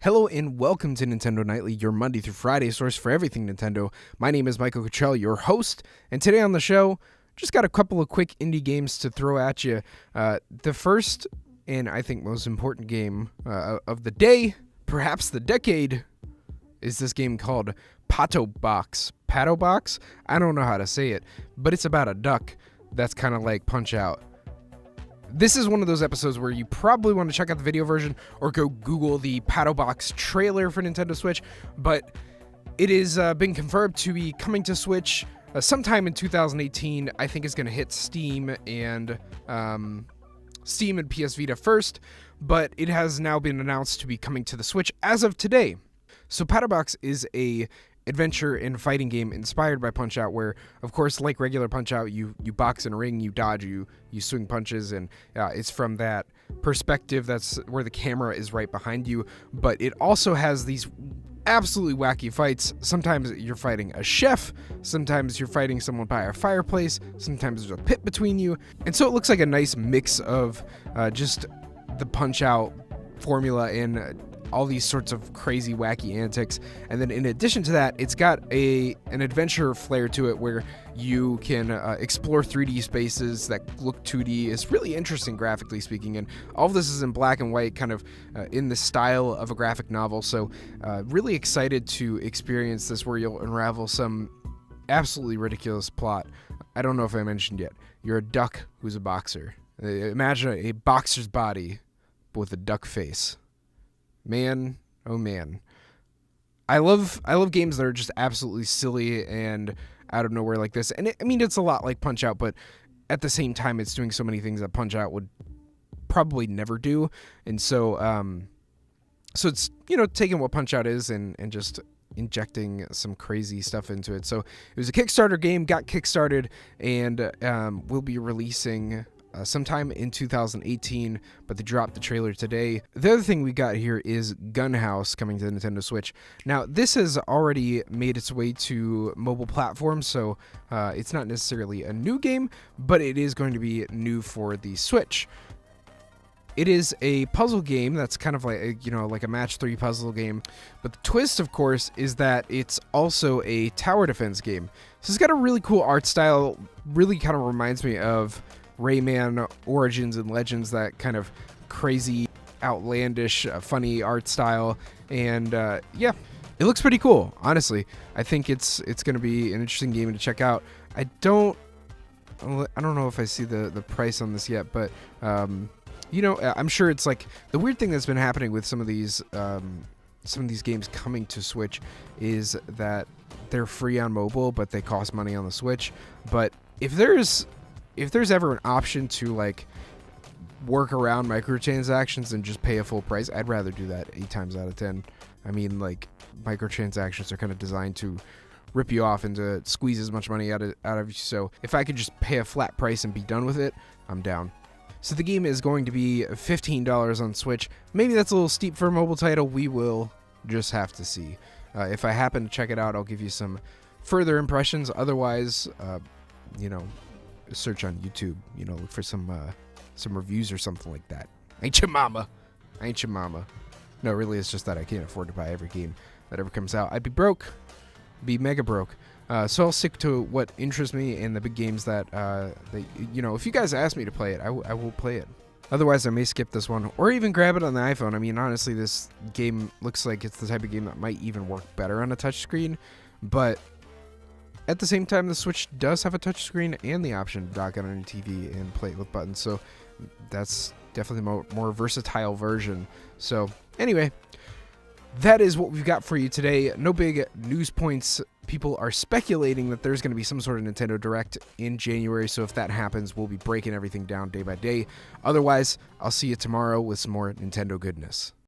Hello and welcome to Nintendo Nightly, your Monday through Friday source for everything Nintendo. My name is Michael Cottrell, your host, and today on the show, just got a couple of quick indie games to throw at you. The first, and I think most important game of the day, perhaps the decade, is this game called Pato Box. Pato Box? I don't know how to say it, but it's about a duck that's kind of like Punch-Out! This is one of those episodes where you probably want to check out the video version or go Google the Pato Box trailer for Nintendo Switch, but it is been confirmed to be coming to Switch sometime in 2018. I think it's going to hit Steam and PS Vita first, but it has now been announced to be coming to the Switch as of today. So Pato Box is a adventure and fighting game inspired by Punch-Out!, where, of course, like regular Punch-Out!, you box in a ring, you dodge, you swing punches, and it's from that perspective that's where the camera is right behind you. But it also has these absolutely wacky fights. Sometimes you're fighting a chef, sometimes you're fighting someone by a fireplace, sometimes there's a pit between you, and so it looks like a nice mix of just the Punch-Out! Formula and all these sorts of crazy, wacky antics. And then in addition to that, it's got an adventure flair to it where you can explore 3D spaces that look 2D. It's really interesting graphically speaking, and all of this is in black and white, kind of in the style of a graphic novel. So really excited to experience this, where you'll unravel some absolutely ridiculous plot. I don't know if I mentioned yet, you're a duck who's a boxer. Imagine a boxer's body, but with a duck face. Man, oh man. I love games that are just absolutely silly and out of nowhere like this. And it's a lot like Punch-Out!, but at the same time, it's doing so many things that Punch-Out! Would probably never do. And so it's, taking what Punch-Out! Is and just injecting some crazy stuff into it. So it was a Kickstarter game, got kickstarted, and we'll be releasing sometime in 2018, but they dropped the trailer today. The other thing we got here is Gunhouse coming to the Nintendo Switch. Now, this has already made its way to mobile platforms, so it's not necessarily a new game, but it is going to be new for the Switch. It is a puzzle game that's kind of like, like a match 3 puzzle game. But the twist, of course, is that it's also a tower defense game. So it's got a really cool art style, really kind of reminds me of Rayman Origins and Legends, that kind of crazy, outlandish, funny art style. And yeah, it looks pretty cool, honestly. I think it's going to be an interesting game to check out. I don't know if I see the price on this yet, but I'm sure it's like the weird thing that's been happening with some of these games coming to Switch is that they're free on mobile, but they cost money on the Switch. But if there's ever an option to like work around microtransactions and just pay a full price, I'd rather do that 8 times out of 10. I mean, like, microtransactions are kind of designed to rip you off and to squeeze as much money out of you. So if I could just pay a flat price and be done with it, I'm down. So the game is going to be $15 on Switch. Maybe that's a little steep for a mobile title. We will just have to see. If I happen to check it out, I'll give you some further impressions. Otherwise, search on YouTube, look for some reviews or something like that. Ain't your mama. No, really, it's just that I can't afford to buy every game that ever comes out. I'd be broke. Be mega broke. So I'll stick to what interests me and the big games that, if you guys ask me to play it, I will play it. Otherwise, I may skip this one or even grab it on the iPhone. I mean, honestly, this game looks like it's the type of game that might even work better on a touchscreen, but at the same time, the Switch does have a touchscreen and the option to dock it on your TV and play it with buttons, so that's definitely a more versatile version. So anyway, that is what we've got for you today. No big news points. People are speculating that there's going to be some sort of Nintendo Direct in January, so if that happens, we'll be breaking everything down day by day. Otherwise, I'll see you tomorrow with some more Nintendo goodness.